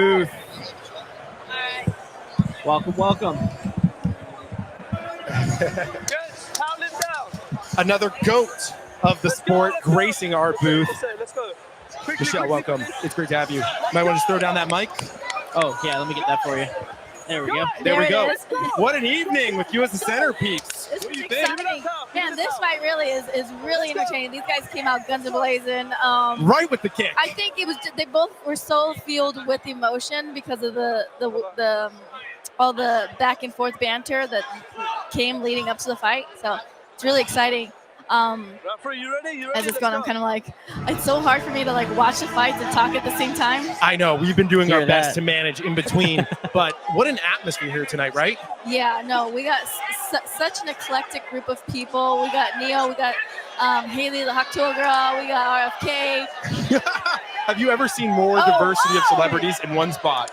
Booth. Alright. Welcome, welcome. Another goat of the sport gracing our booth. Let's go. Michelle, welcome. It's great to have you. Might want to just throw down that mic. Oh, yeah, let me get that for you. There we go. There we go. It is. What an evening with you as the centerpiece. This What do is you think? exciting. Man, this fight really is really entertaining. These guys came out guns a-blazing. Right with the kick. I think it was they both were so filled with emotion because of the all the back and forth banter that came leading up to the fight. So it's really exciting. Referee, you ready? As it's going, I'm kind of like, it's so hard for me to like watch the fights and talk at the same time. I know we've been doing our Hear best that. to manage in between, but what an atmosphere here tonight, right? Yeah, no, we got such an eclectic group of people. We got Neo, we got Haley, the Haktoa girl, we got RFK. Have you ever seen more diversity of celebrities in one spot?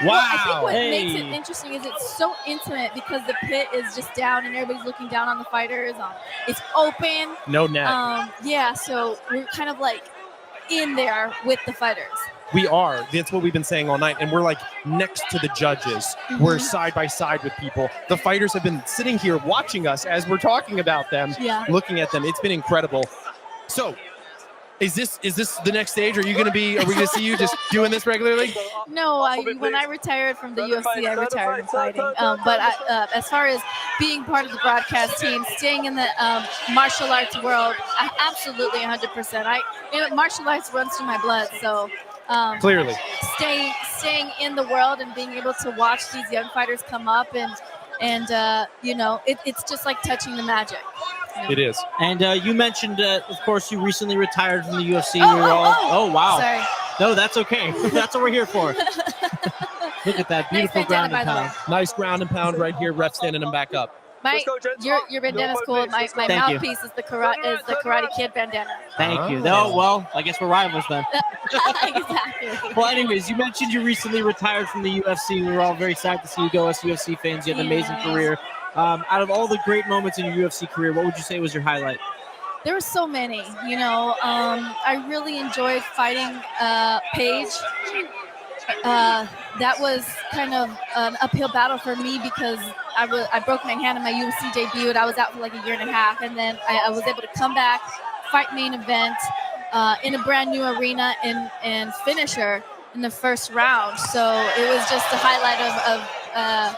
Wow. Well, I think what makes it interesting is it's so intimate because the pit is just down and everybody's looking down on the fighters. It's open. No net. Yeah, so we're kind of like in there with the fighters. We are. That's what we've been saying all night. And we're like next to the judges. Mm-hmm. We're side by side with people. The fighters have been sitting here watching us as we're talking about them, looking at them. It's been incredible. So, is this the next stage? Are we going to see you just doing this regularly? No, when I retired from the UFC, I retired from fighting. But as far as being part of the broadcast team, staying in the martial arts world, absolutely 100%. Martial arts runs through my blood, so clearly staying in the world and being able to watch these young fighters come up and it's just like touching the magic. It is. And you mentioned, of course, you recently retired from the UFC. Oh, wow. Sorry. No, that's okay. That's what we're here for. Look at that beautiful Nice ground bandana, and by the pound. Nice ground and pound right here. Ref standing him back up. Your bandana's cool. My mouthpiece is the Karate Kid bandana. Thank you. No, well, I guess we're rivals then. Exactly. Well, anyways, you mentioned you recently retired from the UFC. We were all very sad to see you go as UFC fans. You had an amazing career. Out of all the great moments in your UFC career, what would you say was your highlight? There were so many. I really enjoyed fighting Paige. That was kind of an uphill battle for me because I broke my hand in my UFC debut and I was out for like a year and a half, and then I was able to come back, fight main event in a brand new arena and finish her in the first round. So it was just a highlight of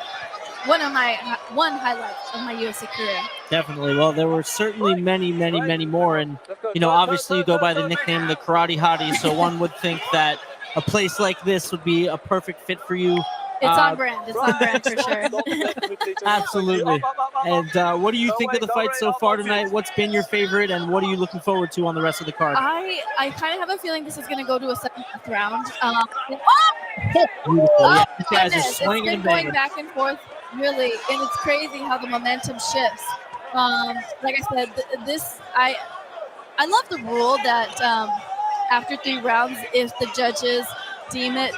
one highlight of my UFC career. Definitely. Well, there were certainly many, many, many more. And, obviously you go by the nickname the Karate Hottie, so one would think that a place like this would be a perfect fit for you. It's on brand. It's on brand for sure. Absolutely. And what do you think of the fight so far tonight? What's been your favorite, and what are you looking forward to on the rest of the card? I kind of have a feeling this is going to go to a second round. Beautiful. Yeah, these guys are Goodness, swinging it's and been going banging. back and forth, really, and it's crazy how the momentum shifts. Like I said, I love the rule that after 3 rounds, if the judges deem it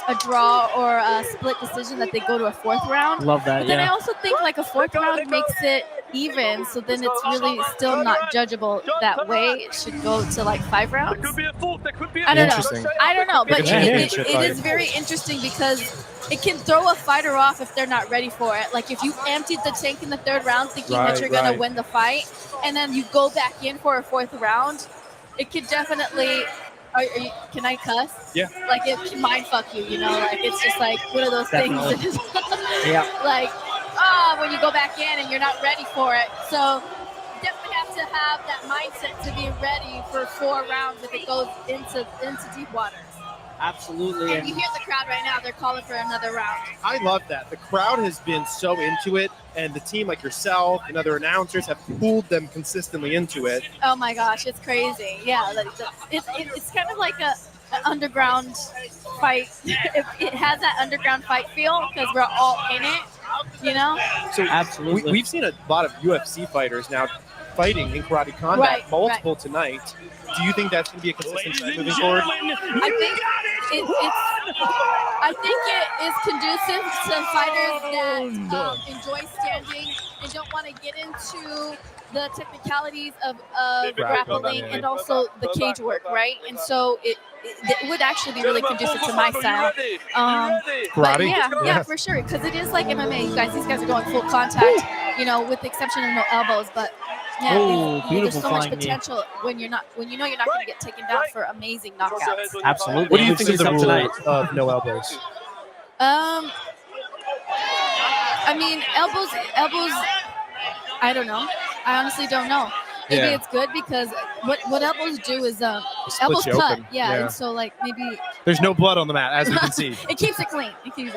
a draw or a split decision, that they go to a 4th round. Love that. But then I also think like a 4th round makes it even, so then it's really still not judgeable that way. It should go to like 5 rounds. I don't know, but it is very interesting because it can throw a fighter off if they're not ready for it. Like if you emptied the tank in the 3rd round thinking that you're going to win the fight, and then you go back in for a 4th round, it could definitely... can I cuss? Yeah. Like it can mind fuck you, like it's just like one of those things. Yeah. Like, when you go back in and you're not ready for it. So you definitely have to have that mindset to be ready for 4 rounds if it goes into deep waters. Absolutely. And you hear the crowd right now, they're calling for another round. I love that. The crowd has been so into it, and the team like yourself and other announcers have pulled them consistently into it. Oh my gosh, it's crazy. Yeah, it's kind of like an underground fight. It has that underground fight feel because we're all in it, So absolutely. We've seen a lot of UFC fighters now fighting in karate combat, multiple tonight. Do you think that's going to be a consistent trend moving forward? I think it is conducive to fighters that enjoy standing and don't want to get into the technicalities of grappling and also the cage work, right? And so it would actually be really conducive to my style. But yeah, for sure, because it is like MMA. You guys, these guys are going full contact, with the exception of no elbows. But yeah, there's so much potential when you know you're not going to get taken down for amazing knockouts. Absolutely. What do you think of the rule of no elbows? I mean, elbows. I don't know. I honestly don't know. Maybe it's good because what elbows do is elbows cut. Yeah, and so like maybe there's no blood on the mat, as we can see. It keeps it clean. No,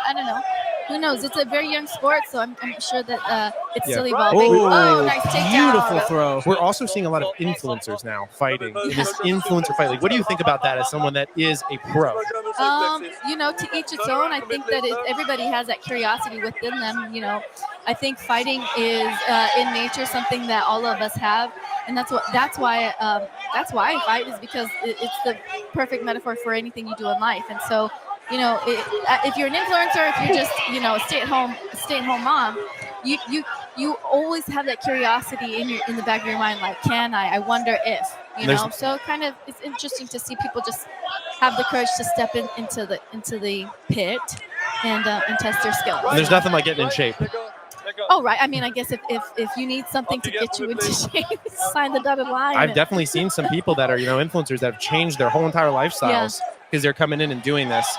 I don't know. Who knows? It's a very young sport, so I'm sure that it's still evolving. Oh, nice takedown. Beautiful throw. We're also seeing a lot of influencers now fighting in this influencer fight league. What do you think about that as someone that is a pro? To each its own. I think that everybody has that curiosity within them. I think fighting is in nature something that all of us have, and that's why I fight, is because it's the perfect metaphor for anything you do in life. And so, if you're an influencer, if you're just a stay-at-home mom, you always have that curiosity in the back of your mind, like, can I wonder if, so kind of it's interesting to see people just have the courage to step into the pit and test their skills. And there's nothing like getting in shape. Oh, right. I mean, I guess if you need something to get you into shape, sign the dotted line. I've definitely seen some people that are, influencers that have changed their whole entire lifestyles because they're coming in and doing this.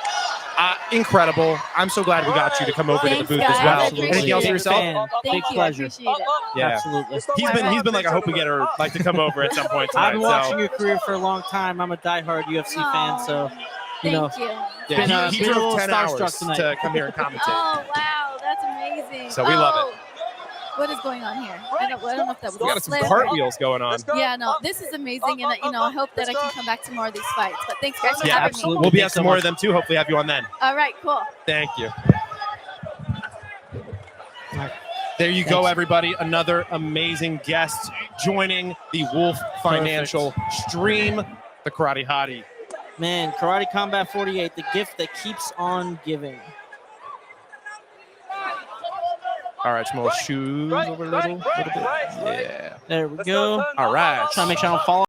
Incredible. I'm so glad we got you to come over to the booth as well. Anything else for yourself? Big pleasure. I appreciate it. Yeah, absolutely. He's been like, I hope we get her to come over at some point tonight. I've been watching your career for a long time. I'm a diehard UFC fan, so Thank you. Yeah, he drove 10 hours to come here and commentate. Oh, wow. That's amazing. So we love it. What is going on here? I don't know if that was We got some cartwheels going on. Yeah, no, this is amazing, and I hope that I can come back to more of these fights. But thanks, guys, for having me. We'll be at some more of them too. Hopefully, have you on then. All right, cool. Thank you. There you go, everybody. Another amazing guest joining the Wolf Financial stream, the Karate Hottie. Man, Karate Combat 48, the gift that keeps on giving. All right, small shoes over a little bit. Yeah. There we go. All right. Trying to make sure I don't fall